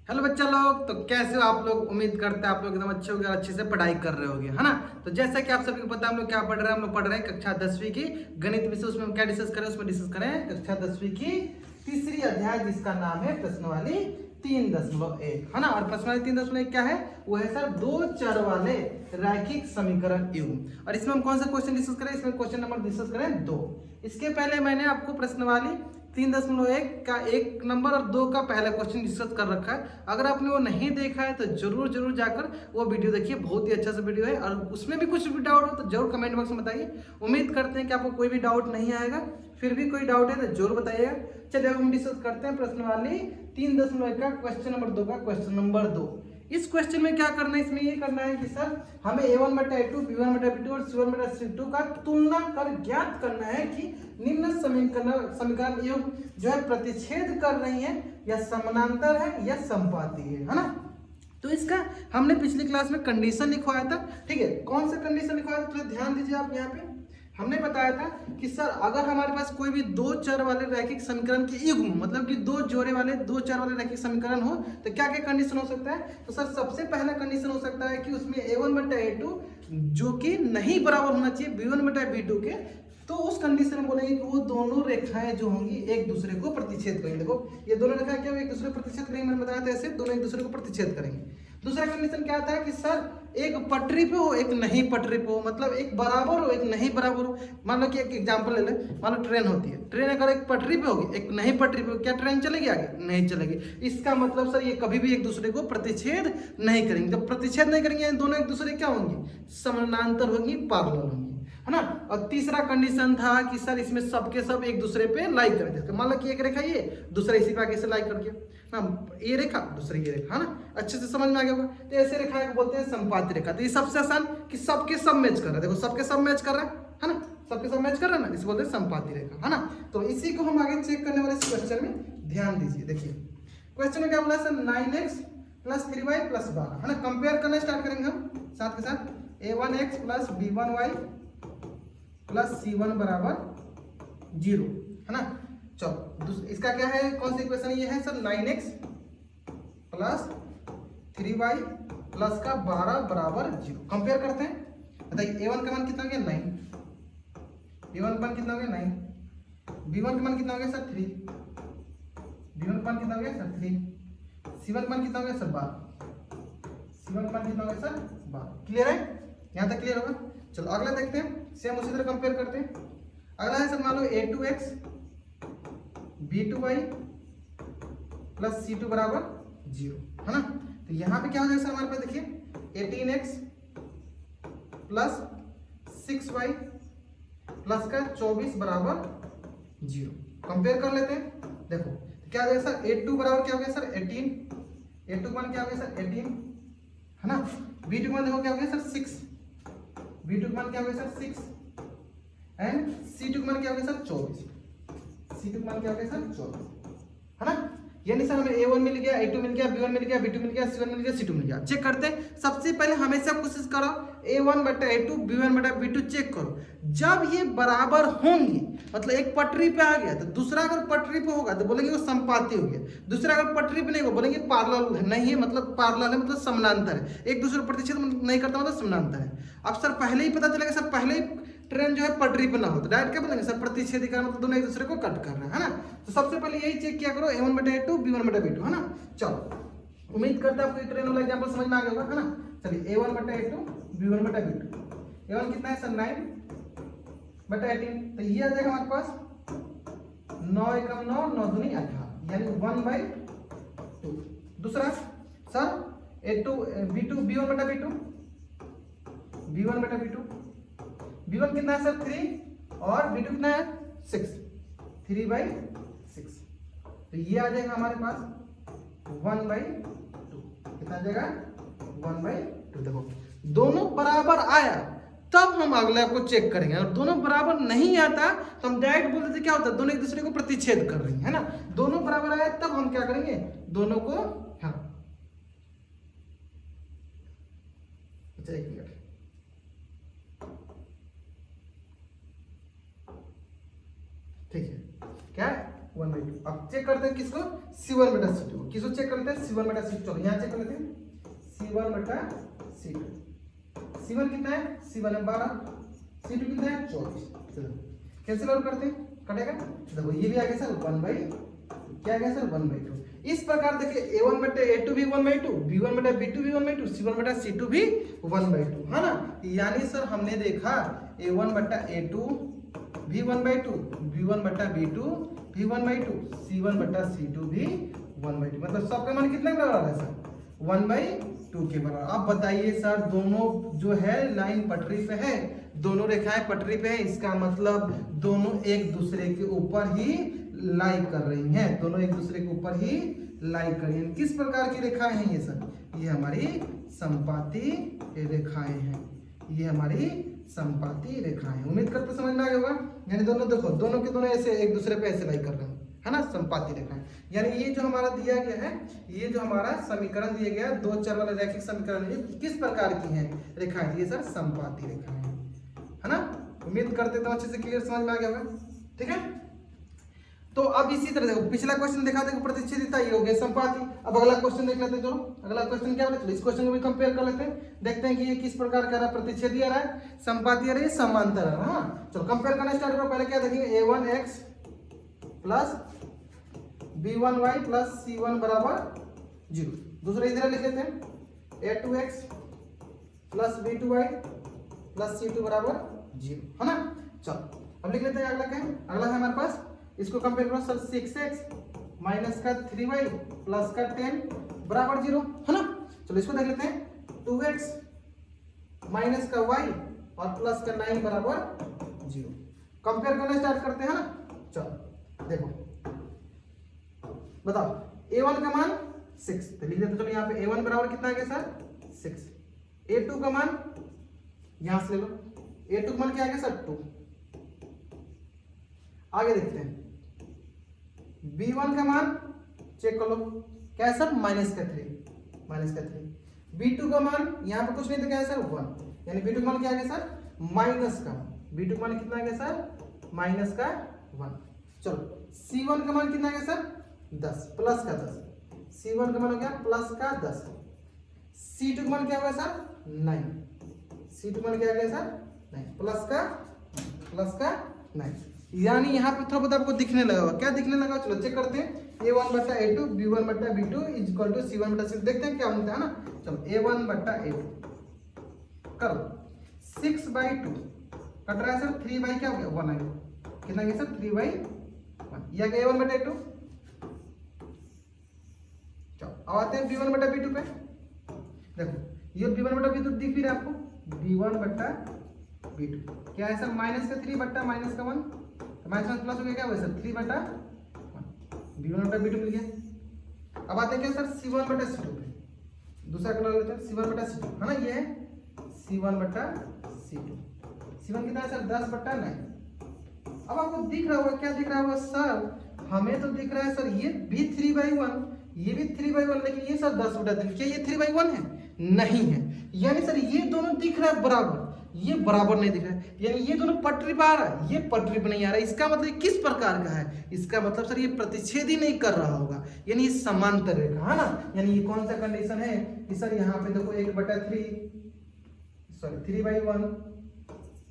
Hello बच्चा लोग, तो कैसे हो आप लोग। उम्मीद करते हैं आप लोग एकदम अच्छे होंगे और अच्छे से पढ़ाई कर रहे होंगे, है ना। तो जैसा कि आप सभी को पता है हम लोग क्या पढ़ रहे हैं, हम लोग पढ़ रहे हैं कक्षा 10वीं की गणित विषय। उसमें हम क्या डिस्कस करें, उसमें डिस्कस करें कक्षा 10वीं की तीसरी अध्याय जिसका नाम है प्रश्नवाली 3.1, है ना। और प्रश्नवाली 3.1 क्या है, वो है सर दो चर वाले रैखिक समीकरण युग्म। और इसमें हम कौन सा क्वेश्चन डिस्कस करें, इसमें क्वेश्चन नंबर डिस्कस करें 2। इसके पहले मैंने आपको प्रश्नवाली 3.1 का 1 नंबर और 2 का पहला क्वेश्चन डिस्कस कर रखा है। अगर आपने वो नहीं देखा है तो जरूर जाकर वो वीडियो देखिए, बहुत ही अच्छा सा वीडियो है। और उसमें भी कुछ भी डाउट हो तो जरूर कमेंट बॉक्स में बताइए। उम्मीद करते हैं कि आपको कोई भी डाउट नहीं आएगा। फिर भी कोई डाउट है तो जरूर बताइएगा। चलिए अब हम डिस्कस करते हैं प्रश्नवाली 3.1 का क्वेश्चन नंबर 2 का क्वेश्चन नंबर 2। इस क्वेश्चन में क्या करना है, इसमें ये करना है कि सर हमें a1/a2 b1/b2 और c1/c2 का तुलना कर ज्ञात करना है कि निम्न समीकरण युग्म जो है प्रतिच्छेद कर रही है या समानांतर है या संपाती है ना। तो इसका हमने पिछली क्लास में कंडीशन लिखवाया था, ठीक है। कौन सा कंडीशन लिखवाया था, तो ध्यान दीजिए आप यहाँ पे। हमने बताया था कि सर अगर हमारे पास कोई भी दो चर वाले रैखिक समीकरण के युग्म, मतलब कि दो चर वाले रैखिक समीकरण हो तो क्या क्या कंडीशन हो सकता है। तो सर सबसे पहला कंडीशन हो सकता है कि उसमें a1/a2 जो कि नहीं बराबर होना चाहिए b1/b2 के। तो उस कंडीशन में बोलेंगे कि वो दोनों रेखाएं जो होंगी एक दूसरे को प्रतिच्छेद करेंगे। देखो ये दोनों रेखाएं क्या एक दूसरे को प्रतिच्छेद करेंगे, मैंने बताया था ऐसे दोनों एक दूसरे को प्रतिच्छेद करेंगे। दूसरा कंडीशन क्या आता है कि सर एक पटरी पे हो एक नहीं पटरी पे हो, मतलब एक बराबर हो एक नहीं बराबर हो। मान लो कि एक एग्जांपल ले ले, मान लो ट्रेन होती है, ट्रेन अगर एक पटरी पे होगी एक नहीं पटरी पे हो, क्या ट्रेन चलेगी आगे, नहीं चलेगी। इसका मतलब सर ये कभी भी एक दूसरे को प्रतिच्छेद नहीं करेंगे। जब प्रतिच्छेद नहीं करेंगे दोनों एक दूसरे क्या होंगी, समानांतर होंगी, पैरेलल होंगी, है ना। और तीसरा कंडीशन था कि सर इसमें सबके सब एक दूसरे पे लाइक कर देते। मान लो कि एक रेखा ये दूसरा इसी पे आगे से लाइक कर दिया ना, ये रेखा दूसरी ये रेखा, है ना। अच्छे से समझ में आ गया होगा। तो ऐसे रेखा को बोलते हैं संपाती रेखा। तो ये सबसे आसान कि सबके सब मैच कर रहा है, देखो सबके सब मैच कर रहा है ना, सबके सब मैच कर रहा है ना, इसे बोलते हैं संपाती रेखा, है ना। तो इसी को हम आगे चेक करने वाले इस क्वेश्चन में ध्यान दीजिए। देखिए क्वेश्चन में क्या बोला सर 9x + 3y + 12, है ना। कंपेयर करना स्टार्ट करेंगे हम साथ के साथ। a1x + b1y + c1 = 0, है ना। चलो इसका क्या है, कौन सी इक्वेशन ये है सर 9x + 3y + का 12 = 0। कंपेयर करते हैं, बताइए a1 का मान कितना हो गया 9, a1 का मान कितना हो गया 9, b1 का मान कितना हो गया सर 3, b1 का मान कितना हो गया सर 3, c1 का मान कितना हो गया सर 12, c1 का मान कितना हो गया सर 12। क्लियर है, यहाँ तक क्लियर होगा। चलो अगला देखते हैं, सेम उसी तरह कंपेयर करते हैं। अगला है सर मान लो a2x b2y + c2 = 0, है ना। तो यहाँ पे क्या हो जाएगा सर हमारे पास, देखिए 18x + 6y + का 24 = 0। कंपेयर कर लेते हैं, देखो क्या हो जाएगा सर a2 बराबर क्या हो गया सर 18, a2 का मान क्या हो गया सर 18, है ना। b2 का मान देखो क्या हो गया सर 6, b2 का मान क्या हो गया सर 6 एंड c2 का मान क्या हो गया सर 24, c2 का मान क्या हो गया सर 24, है ना। यानी सर हमें a1 मिल गया, a2 मिल गया, b1 मिल गया, b2 मिल गया, c1 मिल गया, c2 मिल गया। चेक करते हैं। सबसे पहले हमेशा कोशिश करो a1/a2 b1/b2 चेक करो, जब ये बराबर होंगी मतलब एक पटरी पे आ गया तो दूसरा अगर पटरी पे होगा तो बोलेंगे वो संपाती हो गया, दूसरा अगर पटरी पे नहीं होगा बोलेंगे पैरेलल नहीं है, मतलब पैरेलल है मतलब समानांतर है, एक दूसरे को प्रतिच्छेद नहीं करता मतलब समानांतर है। अब सर पहले ही पता चलेगा, सर पहले ही ट्रेन जो है पटरी पे ना हो तो डायरेक्ट क्या बोलेंगे सर प्रतिच्छेदी का मतलब दोनों एक दूसरे को कट कर रहे हैं, है ना। तो सबसे पहले यही चेक किया करो a1/a2 b1/b2, है ना। चलो उम्मीद करता है आपको ट्रेन वाला एग्जांपल समझ में आ गया होगा, है ना। चलिए a1/a2 b1/b2, a1 कितना है सर 9/18, तो ये आ जाएगा हमारे पास 9 × 9 9 दूनी 18 यानी 1/2। दूसरा sir a2 b2 b1/b2 b1/b2, b1 कितना है सर 3 और b2 कितना है 6, 3/6। तो ये आ जाएगा हमारे पास 1/2, कितना आ जाएगा 1/2। देखो दोनों बराबर आया तब हम अगले को चेक करेंगे, और दोनों बराबर नहीं आता तो हम डायरेक्ट बोल देते क्या होता है दोनों एक दूसरे को प्रतिच्छेद कर रही है ना। दोनों बराबर आया तब हम क्या करेंगे, दोनों को, हाँ अच्छा एक मिनट, ठीक है क्या है 1/2। अब चेक करते हैं किसको, C1 बटा C2 को। किसको चेक करते हैं, C1 बटा C2। चलो यहाँ चेक कर लेते हैं, C1 बटा C2। C1 कितना है, C1 है 12, C2 कितना है 24। चलो कैंसिल आउट करते हैं, कटेगा। देखो ये भी आ गया सर 1/2, क्या आ गया सर 1/2। इस प्रकार देखिए A1 बटे A2 भी 1/2, B1 बटा B2 भी 1/2, C1 बटा C2 भी 1/2, है ना। यानी सर हमने देखा A1 बटा A2 भी 1/2, B1 बटा B2 भी 1/2, C1 बटा C2 भी 1/2, मतलब सबका मान कितने के बराबर आ रहा है सर, 1/2 के बराबर। अब बताइए सर दोनों जो है लाइन पटरी पे है, दोनों रेखाएं पटरी पे है, इसका मतलब दोनों एक दूसरे के ऊपर ही लाई कर रही हैं, दोनों एक दूसरे के ऊपर ही लाई कर रही हैं। किस प्रकार की रेखाएं हैं ये सर, ये हमारी संपाती रेखाएं हैं, ये हमारी संपाती रेखाएं। उम्मीद करते समझ में आ गया होगा। यानी दोनों देखो, दोनों के दोनों ऐसे एक दूसरे पे ऐसे लाई कर रहे हैं, है ना, संपाती रेखाएं। यानी ये जो हमारा दिया गया है, ये जो हमारा समीकरण दिया गया है, दो चर वाला रैखिक समीकरण, ये किस प्रकार की है रेखाएं, ये सर संपाती रेखाएं हैं, है ना। उम्मीद करते तो अच्छे से क्लियर समझ में आ गया होगा, ठीक है। तो अब इसी तरह देखो, पिछला क्वेश्चन देखा था प्रतिच्छेदिता, ये हो गया संपाती। अब अगला क्वेश्चन देख लेते हैं। चलो अगला क्वेश्चन क्या बोले, इस क्वेश्चन को भी कंपेयर कर लेते हैं, देखते हैं कि ये किस प्रकार का रहा, प्रतिच्छेदी आ रहा है, संपाती आ रही है, समांतर है। हाँ चलो कंपेयर करना स्टार्ट करो। पहले क्या देखेंगे, A1x plus B1y plus C1 बराबर 0। दूसरा इधर लिख लेते हैं, A2x plus B2y plus C2 बराबर 0, है ना। चलो अब लिख लेते हैं अगला क्या है, अगला है हमारे पास, इसको कंपेयर करो सर, 6x माइनस का 3y प्लस का 10 बराबर 0, है ना। चलो इसको देख लेते हैं, 2x माइनस का y और प्लस का 9 बराबर 0। कंपेयर करना स्टार्ट करते हैं ना। चलो देखो बताओ, A1 का मान 6, तो लिख देते। चलो यहाँ पे A1 बराबर कितना आ गया सर 6, A2 का मान यहां से ले लो, A2 का मान क्या आ गया सर 2। आगे देखते हैं, B1 का मान चेक कर लो, क्या है सर माइनस का 3। B2 का मान यहाँ पे कुछ नहीं तो क्या है सर 1, यानी B2 का मान क्या आ गया सर माइनस का 1। B2 का मान कितना आ गया सर माइनस का 1। चलो C1 का मान कितना आ गया सर 10 प्लस का 10, C1 का मान हो गया प्लस का 10। C2 का मान क्या हो गया सर 9, C2 का मान क्या आ गया सर 9 प्लस का 9। यानी यहाँ पे थोड़ा बहुत आपको दिखने लगा होगा, क्या दिखने लगा, चलो चेक करते हैं। A1 बटा A2 B1 बटा B2 is equal to C1 बटा C2, देखते हैं क्या होता है ना। चलो A1 बटा A2 करो, 6/2 कट रहा है सर, 3 क्या हो गया 1 आ गया, कितना गया सर 3/1, यह गया A1 बटा A2। चलो अब आते हैं B1 बटा B2 पे। देखो ये B1 बटा B2 दिख भी रहा है आपको, B1 बटा B2 क्या है सर माइनस का 3 बटा माइनस का 1, माइनस प्लस हो गया, क्या हुआ सर 3 बटा 1, B1 बटा B2 मिल गया। अब आते हैं क्या सर C1 बटा C2 पे, दूसरा कलर लेते हैं, C1 बटा C2, है ना, ये है C1 बटा C2। C1 कितना है सर 10 बटा 9। अब आपको दिख रहा होगा, क्या दिख रहा होगा सर, हमें तो दिख रहा है सर ये भी 3/1, ये भी 3/1, लेकिन ये सर 10 बटा 3, क्या ये 3/1 है, नहीं है। यानी सर ये दोनों दिख रहा है बराबर, ये बराबर नहीं दिख रहा है, यानी ये दोनों पटरी पे आ रहा है, ये पटरी पे नहीं आ रहा है। इसका मतलब किस प्रकार का है, इसका मतलब सर ये प्रतिच्छेदी नहीं कर रहा होगा, यानी ये समांतर रेखा, है ना। यानी ये कौन सा कंडीशन है कि सर यहाँ पे देखो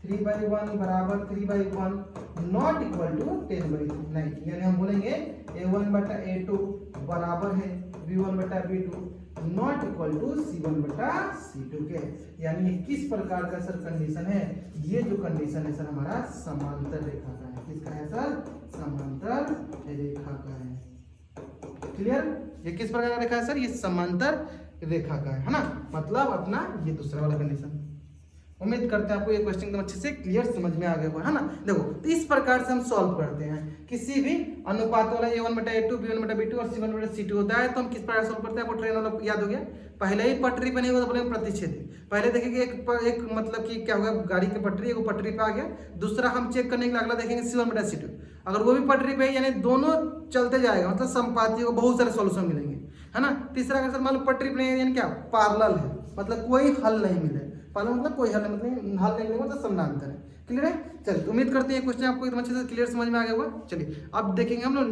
3/1 बराबर 3/1 नॉट इक्वल टू 10/3, नहीं, यानी हम बोलेंगे A1 बटा A2 बराबर है B1 बटा B2 not equal to C1 बटा C2 के। यानी ये किस प्रकार का सर कंडीशन है, ये जो कंडीशन है सर हमारा समांतर रेखा का है। किसका है सर, समांतर रेखा का है। क्लियर, ये किस प्रकार का रेखा है सर, ये समांतर रेखा का है ना, मतलब अपना ये दूसरा वाला कंडीशन। उम्मीद करते हैं आपको ये क्वेश्चन एकदम अच्छे से क्लियर समझ में आ गया होगा, है ना। देखो तो इस प्रकार से हम सॉल्व करते हैं किसी भी अनुपात वाला A1 बटा A2 B1 बटा B2 और C1 बटा C2 होता है, तो हम किस प्रकार सॉल्व करते हैं, आपको ट्रेन वाला याद हो गया। पहले ही पटरी पे नहीं होगा तो बोलेंगे प्रतिच्छेदी। पहले देखेंगे एक मतलब कि क्या होगा, गाड़ी की पटरी, एक पटरी पे आ गया, दूसरा हम चेक करने के लिए अगला देखेंगे C1 बटा C2, अगर वो भी पटरी पे है यानी दोनों चलते जाएगा, मतलब संपाती को बहुत सारे सॉल्यूशन मिलेंगे, है ना। तीसरा अगर सर मान लो पटरी पे नहीं है यानी क्या पैरेलल है, मतलब कोई हल नहीं मिले, पैरेलल मतलब कोई हल मतलब हल नहीं मिलेगा, मतलब समानांतर है। क्लियर है, चलिए उम्मीद करते हैं क्वेश्चन आपको एकदम अच्छे से क्लियर समझ में आ गया होगा। चलिए अब देखेंगे हम लोग